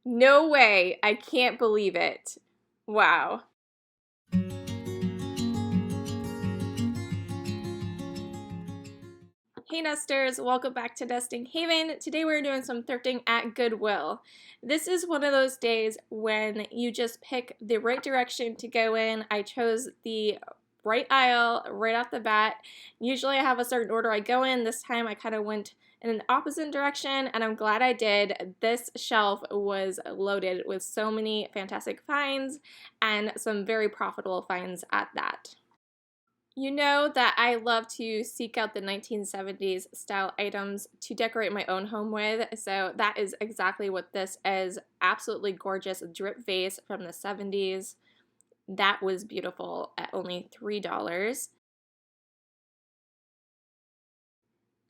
No way. I can't believe it. Wow. Hey Nesters, welcome back to Nesting Haven. Today we're doing some thrifting at Goodwill. This is one of those days when you just pick the right direction to go in. I chose the right aisle right off the bat. Usually I have a certain order I go in. This time I kind of went in an opposite direction, and I'm glad I did. This shelf was loaded with so many fantastic finds and some very profitable finds at that. You know that I love to seek out the 1970s style items to decorate my own home with, so that is exactly what this is. Absolutely gorgeous drip vase from the 70s. That was beautiful at only $3.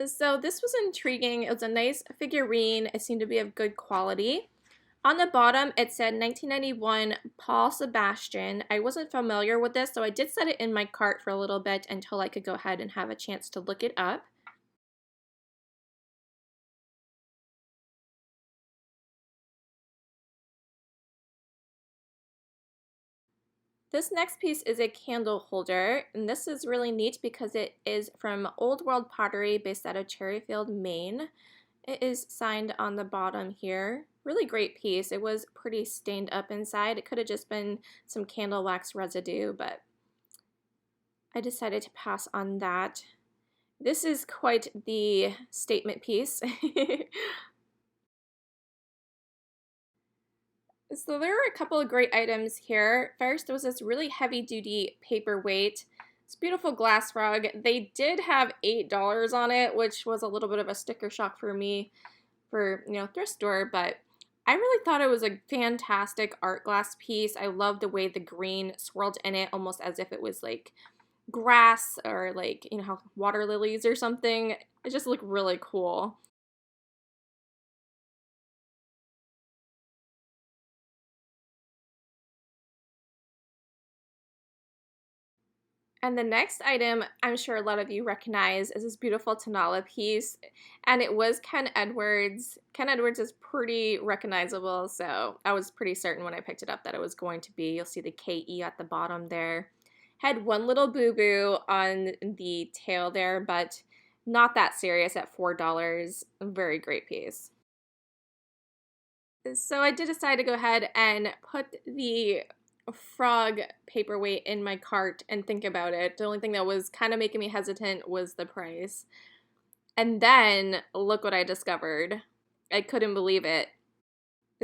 So this was intriguing. It was a nice figurine. It seemed to be of good quality. On the bottom, it said 1991 Paul Sebastian. I wasn't familiar with this, so I did set it in my cart for a little bit until I could go ahead and have a chance to look it up. This next piece is a candle holder, and this is really neat because it is from Old World Pottery based out of Cherryfield, Maine. It is signed on the bottom here. Really great piece. It was pretty stained up inside. It could have just been some candle wax residue, but I decided to pass on that. This is quite the statement piece. So there are a couple of great items here. First, there was this really heavy-duty paperweight. It's a beautiful glass rug. They did have $8 on it, which was a little bit of a sticker shock for me for, thrift store, but I really thought it was a fantastic art glass piece. I love the way the green swirled in it, almost as if it was like grass or like, how water lilies or something. It just looked really cool. And the next item I'm sure a lot of you recognize is this beautiful Tanala piece, and it was Ken Edwards. Ken Edwards is pretty recognizable, so I was pretty certain when I picked it up that it was going to be. You'll see the KE at the bottom there. Had one little boo-boo on the tail there, but not that serious at $4. Very great piece. So I did decide to go ahead and put the frog paperweight in my cart and think about it. The only thing that was kind of making me hesitant was the price. And then look what I discovered. I couldn't believe it.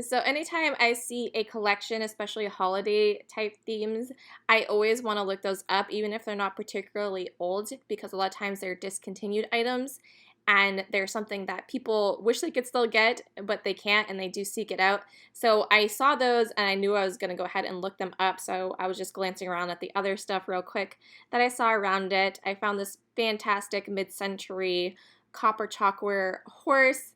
So anytime I see a collection, especially holiday type themes, I always want to look those up, even if they're not particularly old, because a lot of times they're discontinued items and they're something that people wish they could still get, but they can't, and they do seek it out. So I saw those and I knew I was going to go ahead and look them up, so I was just glancing around at the other stuff real quick that I saw around it. I found this fantastic mid-century copper chalkware horse.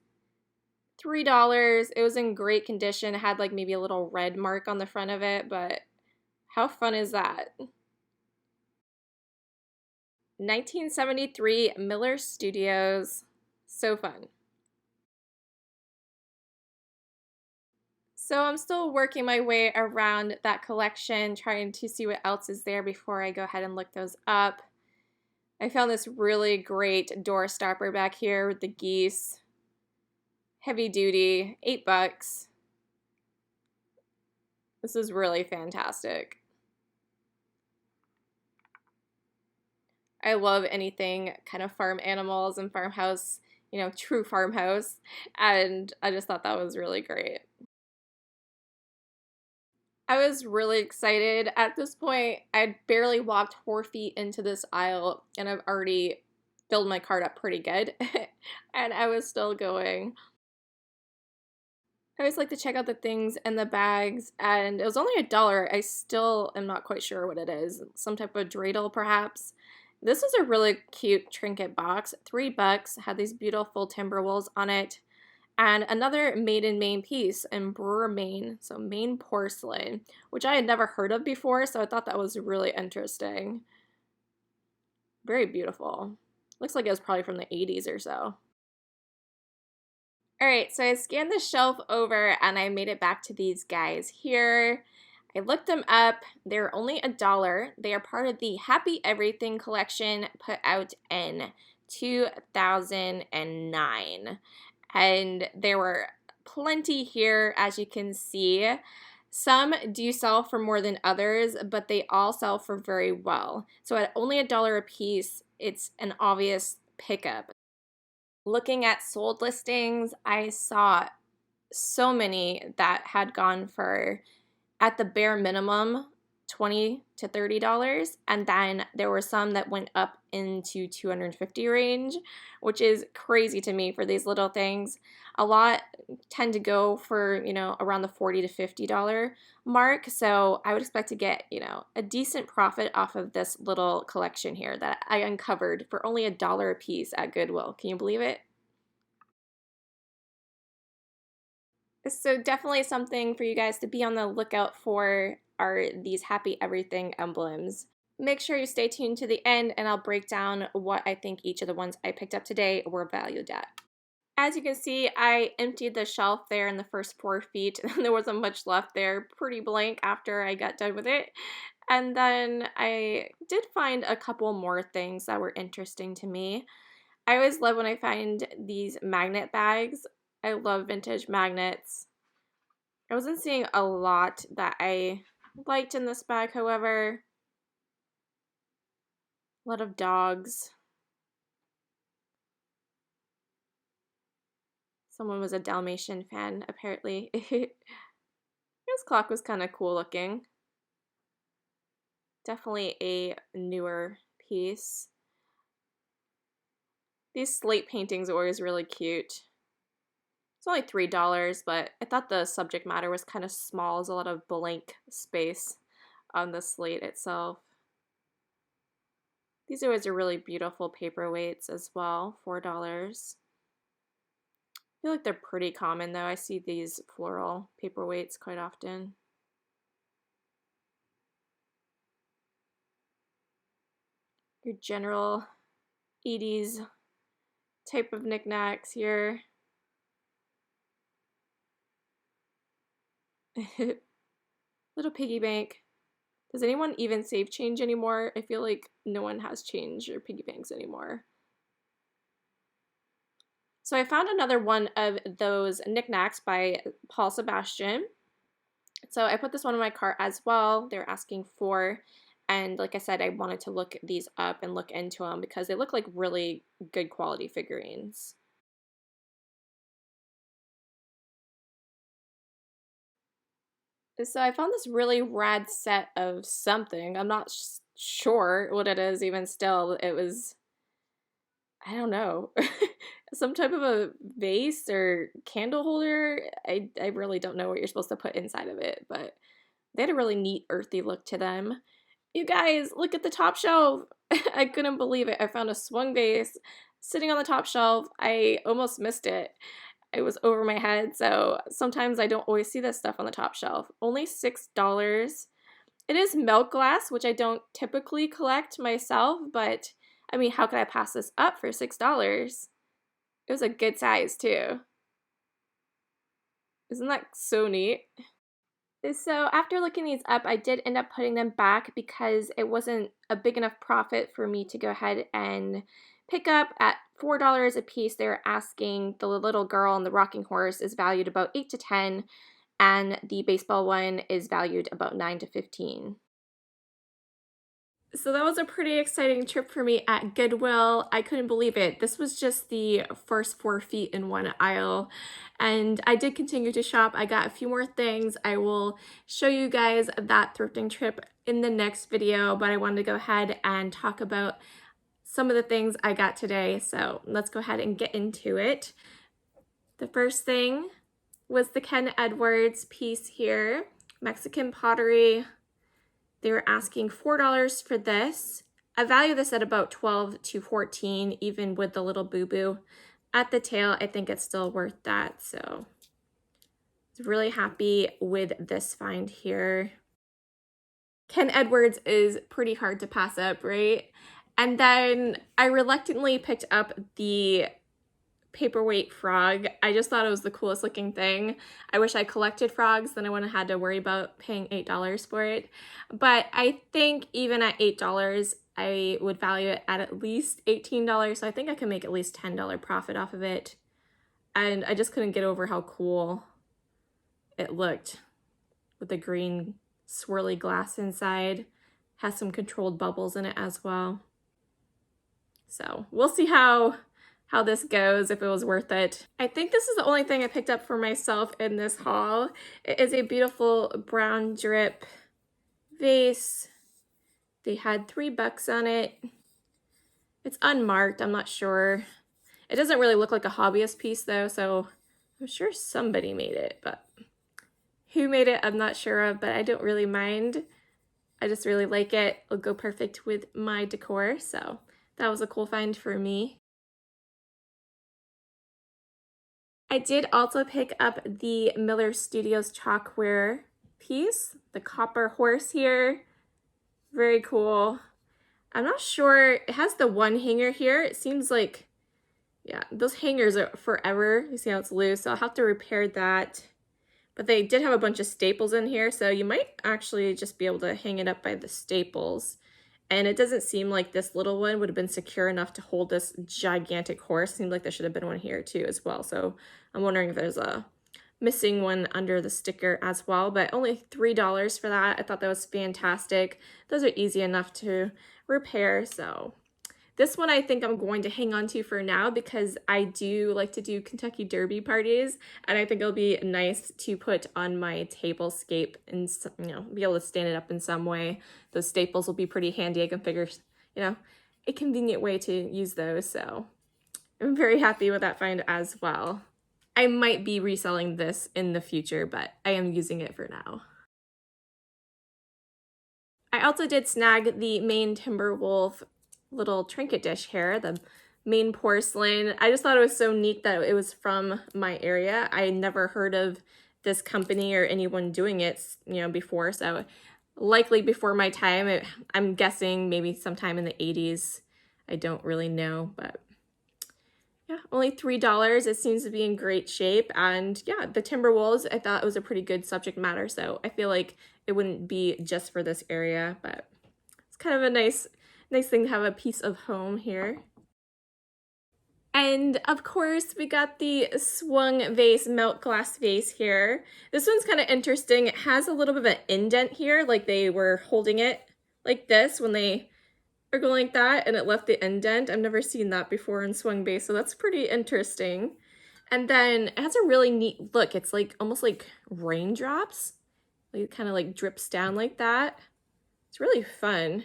$3. It was in great condition. It had like maybe a little red mark on the front of it, but how fun is that? 1973 Miller Studios. So fun. So I'm still working my way around that collection, trying to see what else is there before I go ahead and look those up. I found this really great door stopper back here with the geese. Heavy duty, $8. This is really fantastic. I love anything kind of farm animals and farmhouse, true farmhouse, and I just thought that was really great. I was really excited. At this point, I'd barely walked 4 feet into this aisle, and I've already filled my cart up pretty good, and I was still going. I always like to check out the things in the bags, and it was only $1. I still am not quite sure what it is. Some type of dreidel, perhaps. This is a really cute trinket box. $3. Had these beautiful timber wools on it. And another made in Maine piece in Brewer, Maine. So Maine porcelain, which I had never heard of before, so I thought that was really interesting. Very beautiful. Looks like it was probably from the 80s or so. All right, so I scanned the shelf over and I made it back to these guys here. I looked them up. They're only $1. They are part of the Happy Everything collection put out in 2009. And there were plenty here, as you can see. Some do sell for more than others, but they all sell for very well. So at only $1 a piece, it's an obvious pickup. Looking at sold listings, I saw so many that had gone for, at the bare minimum, $20 to $30, and then there were some that went up into $250 range, which is crazy to me for these little things. A lot tend to go for, around the $40 to $50 mark, so I would expect to get, a decent profit off of this little collection here that I uncovered for only $1 a piece at Goodwill. Can you believe it? So definitely something for you guys to be on the lookout for are these Happy Everything emblems. Make sure you stay tuned to the end and I'll break down what I think each of the ones I picked up today were valued at. As you can see, I emptied the shelf there in the first 4 feet, and there wasn't much left there, pretty blank after I got done with it. And then I did find a couple more things that were interesting to me. I always love when I find these magnet bags. I love vintage magnets. I wasn't seeing a lot that I liked in this bag, however. A lot of dogs. Someone was a Dalmatian fan, apparently. This clock was kind of cool looking. Definitely a newer piece. These slate paintings are always really cute. It's only $3, but I thought the subject matter was kind of small. There's a lot of blank space on the slate itself. These always are really beautiful paperweights as well, $4. I feel like they're pretty common though. I see these floral paperweights quite often. Your general 80s type of knickknacks here. Little piggy bank. Does anyone even save change anymore? I feel like no one has change or piggy banks anymore. So I found another one of those knickknacks by Paul Sebastian. So I put this one in my cart as well. They're asking for, and like I said, I wanted to look these up and look into them because they look like really good quality figurines. So I found this really rad set of something. I'm not sure what it is even still. It was, I don't know, some type of a vase or candle holder. I really don't know what you're supposed to put inside of it, but they had a really neat earthy look to them. You guys, look at the top shelf. I couldn't believe it. I found a swung vase sitting on the top shelf. I almost missed it. It was over my head, so sometimes I don't always see this stuff on the top shelf. Only $6. It is milk glass, which I don't typically collect myself, but I mean, how could I pass this up for $6? It was a good size too. Isn't that so neat? So after looking these up, I did end up putting them back because it wasn't a big enough profit for me to go ahead and pick up at $4 a piece. They're asking the little girl and the rocking horse is valued about 8 to 10, and the baseball one is valued about 9 to 15. So that was a pretty exciting trip for me at Goodwill. I couldn't believe it. This was just the first 4 feet in one aisle, and I did continue to shop. I got a few more things. I will show you guys that thrifting trip in the next video, but I wanted to go ahead and talk about some of the things I got today. So let's go ahead and get into it. The first thing was the Ken Edwards piece here, Mexican pottery. They were asking $4 for this. I value this at about 12 to 14, even with the little boo-boo at the tail. I think it's still worth that. So I was really happy with this find here. Ken Edwards is pretty hard to pass up, right? And then I reluctantly picked up the paperweight frog. I just thought it was the coolest looking thing. I wish I collected frogs, then I wouldn't have had to worry about paying $8 for it. But I think even at $8, I would value it at least $18. So I think I can make at least $10 profit off of it. And I just couldn't get over how cool it looked with the green swirly glass inside. Has some controlled bubbles in it as well. So we'll see how this goes, if it was worth it. I think this is the only thing I picked up for myself in this haul. It is a beautiful brown drip vase. They had $3 on it. It's unmarked, I'm not sure. It doesn't really look like a hobbyist piece though, so I'm sure somebody made it, but who made it, I'm not sure of, but I don't really mind. I just really like it. It'll go perfect with my decor, so that was a cool find for me. I did also pick up the Miller Studios chalkware piece, the copper horse here. Very cool. I'm not sure, it has the one hanger here. It seems like, yeah, those hangers are forever. You see how it's loose, so I'll have to repair that. But they did have a bunch of staples in here, so you might actually just be able to hang it up by the staples. And it doesn't seem like this little one would have been secure enough to hold this gigantic horse. Seems like there should have been one here too as well. So I'm wondering if there's a missing one under the sticker as well, but only $3 for that. I thought that was fantastic. Those are easy enough to repair. So this one I think I'm going to hang on to for now because I do like to do Kentucky Derby parties, and I think it'll be nice to put on my table scape and, you know, be able to stand it up in some way. Those staples will be pretty handy. I can figure, you know, a convenient way to use those. So I'm very happy with that find as well. I might be reselling this in the future, but I am using it for now. I also did snag the Maine Timberwolf little trinket dish here, the Maine porcelain. I just thought it was so neat that it was from my area. I never heard of this company or anyone doing it, you know, before, so likely before my time. I'm guessing maybe sometime in the 80s. I don't really know, but yeah, only $3. It seems to be in great shape. And yeah, the Timberwolves, I thought it was a pretty good subject matter. So I feel like it wouldn't be just for this area, but it's kind of a nice thing to have a piece of home here. And of course, we got the swung vase, melt glass vase here. This one's kind of interesting. It has a little bit of an indent here, like they were holding it like this when they are going like that, and it left the indent. I've never seen that before in swung base, so that's pretty interesting. And then it has a really neat look. It's like almost like raindrops. Like it kind of like drips down like that. It's really fun.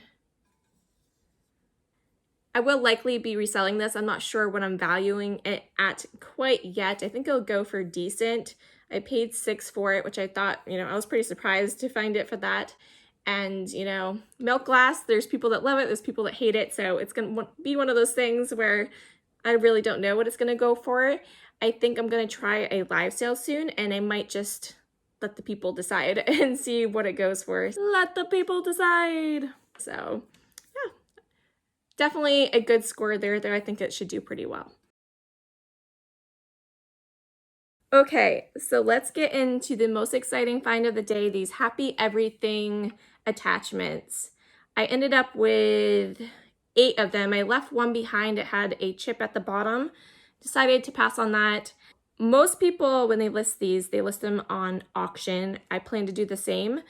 I will likely be reselling this. I'm not sure what I'm valuing it at quite yet. I think it'll go for decent. I paid $6 for it, which I thought, you know, I was pretty surprised to find it for that. And, you know, milk glass, there's people that love it, there's people that hate it. So it's going to be one of those things where I really don't know what it's going to go for. I think I'm going to try a live sale soon, and I might just let the people decide and see what it goes for. Let the people decide. So yeah, definitely a good score there. I think it should do pretty well. Okay, so let's get into the most exciting find of the day, these Happy Everything attachments. I ended up with 8 of them. I left one behind. It had a chip at the bottom. Decided to pass on that. Most people, when they list these, they list them on auction. I plan to do the same.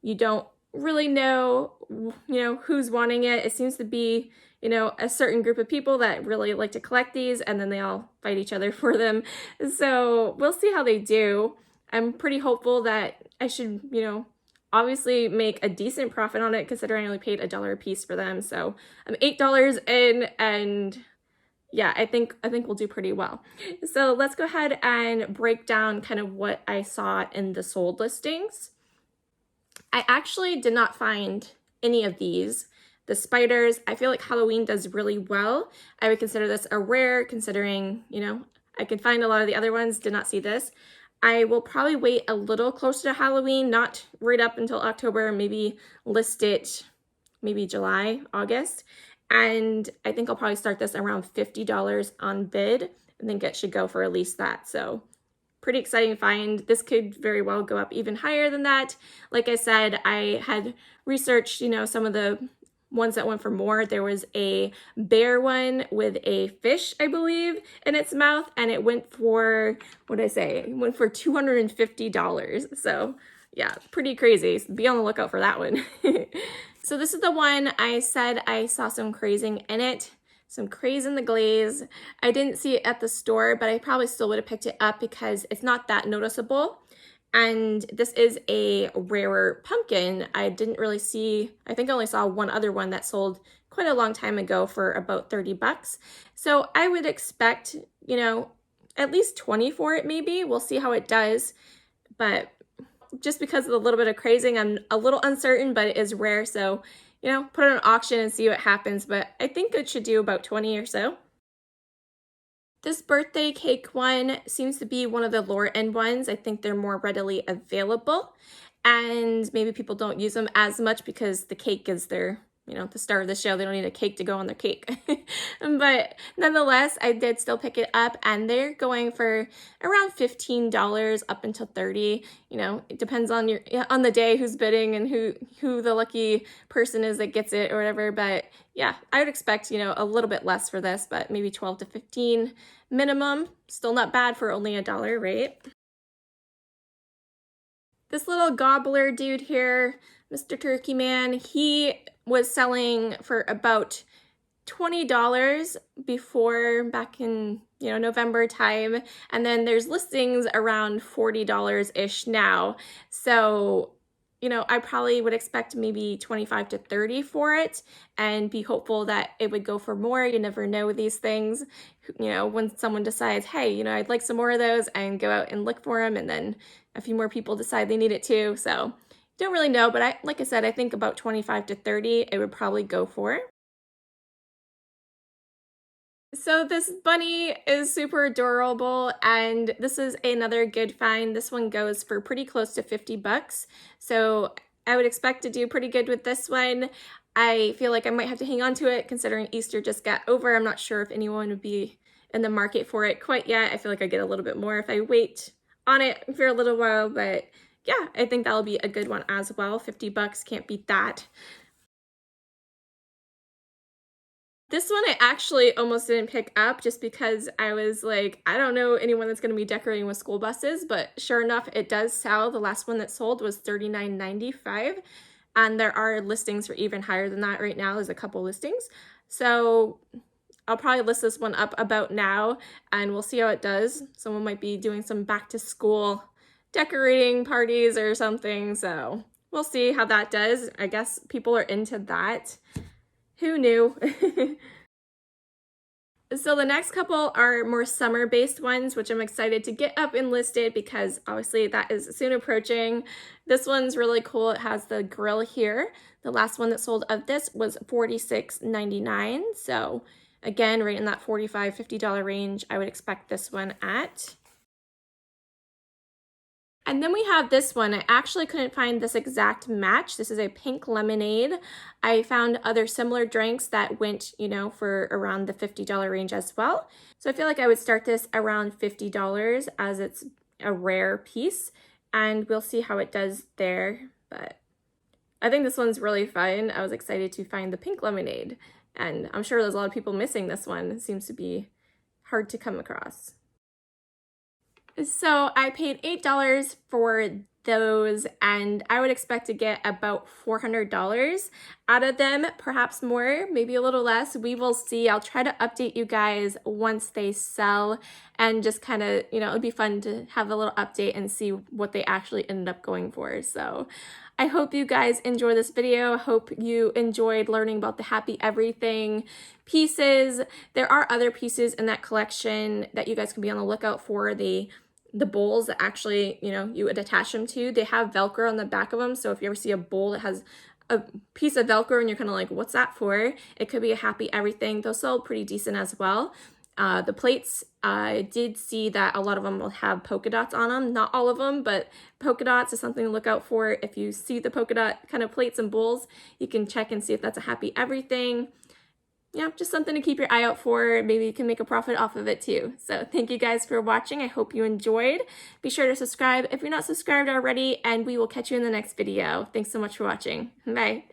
You don't really know, you know, who's wanting it. It seems to be, you know, a certain group of people that really like to collect these, and then they all fight each other for them. So we'll see how they do. I'm pretty hopeful that I should, you know, obviously make a decent profit on it, considering I only paid $1 a piece for them. So I'm $8 in, and yeah, I think we'll do pretty well. So let's go ahead and break down kind of what I saw in the sold listings. I actually did not find any of these. The spiders, I feel like Halloween does really well. I would consider this a rare, considering, you know, I could find a lot of the other ones, did not see this. I will probably wait a little closer to Halloween, not right up until October, maybe list it maybe July, August. And I think I'll probably start this around $50 on bid. I think it should go for at least that. So pretty exciting find. This could very well go up even higher than that. Like I said, I had researched, some of the ones that went for more. There was a bear one with a fish, I believe, in its mouth, and it went for, what did I say? It went for $250. So yeah, pretty crazy. Be on the lookout for that one. So this is the one I said I saw some crazing in it. Some craze in the glaze. I didn't see it at the store, but I probably still would have picked it up because it's not that noticeable. And this is a rarer pumpkin. I didn't really see, I think I only saw one other one that sold quite a long time ago for about 30 bucks. So I would expect, at least 20 for it maybe. We'll see how it does. But just because of a little bit of crazing, I'm a little uncertain, but it is rare. So put it on auction and see what happens, but I think it should do about 20 or so. This birthday cake one seems to be one of the lower end ones. I think they're more readily available, and maybe people don't use them as much because the cake is their, the star of the show. They don't need a cake to go on their cake. But nonetheless, I did still pick it up, and they're going for around $15 up until $30. It depends on the day who's bidding and who the lucky person is that gets it or whatever. But yeah, I would expect, a little bit less for this, but maybe 12 to 15 minimum. Still not bad for only $1, right? This little gobbler dude here, Mr. Turkey Man, he was selling for about $20 before, back in November time, and then there's listings around $40-ish now. So I probably would expect maybe 25 to 30 for it and be hopeful that it would go for more. You never know with these things, when someone decides, hey, I'd like some more of those, and go out and look for them, and then a few more people decide they need it too. So don't really know, but like I said, I think about 25 to 30 it would probably go for. So this bunny is super adorable, and this is another good find. This one goes for pretty close to 50 bucks. So I would expect to do pretty good with this one. I feel like I might have to hang on to it considering Easter just got over. I'm not sure if anyone would be in the market for it quite yet. I feel like I get a little bit more if I wait on it for a little while, but yeah, I think that'll be a good one as well. 50 bucks, can't beat that. This one I actually almost didn't pick up just because I was like, I don't know anyone that's going to be decorating with school buses, but sure enough, it does sell. The last one that sold was $39.95, and there are listings for even higher than that right now. There's a couple listings. So I'll probably list this one up about now, and we'll see how it does. Someone might be doing some back to school decorating parties or something, so we'll see how that does. I guess people are into that. Who knew? So the next couple are more summer-based ones, which I'm excited to get up and listed because obviously that is soon approaching. This one's really cool. It has the grill here. The last one that sold of this was $46.99. So again, right in that $45, $50 range, I would expect this one at. And then we have this one. I actually couldn't find this exact match. This is a pink lemonade. I found other similar drinks that went, for around the $50 range as well. So I feel like I would start this around $50 as it's a rare piece, and we'll see how it does there. But I think this one's really fun. I was excited to find the pink lemonade, and I'm sure there's a lot of people missing this one. It seems to be hard to come across. So I paid $8 for those, and I would expect to get about $400 out of them, perhaps more, maybe a little less. We will see. I'll try to update you guys once they sell, and just kind of, it'd be fun to have a little update and see what they actually ended up going for. So I hope you guys enjoy this video. I hope you enjoyed learning about the Happy Everything pieces. There are other pieces in that collection that you guys can be on the lookout for. The bowls that actually, you would attach them to. They have Velcro on the back of them. So if you ever see a bowl that has a piece of Velcro and you're kind of like, what's that for? It could be a Happy Everything. Those sell pretty decent as well. The plates, I did see that a lot of them will have polka dots on them. Not all of them, but polka dots is something to look out for. If you see the polka dot kind of plates and bowls, you can check and see if that's a Happy Everything. yeah, just something to keep your eye out for. Maybe you can make a profit off of it too. So thank you guys for watching. I hope you enjoyed. Be sure to subscribe if you're not subscribed already, and we will catch you in the next video. Thanks so much for watching. Bye.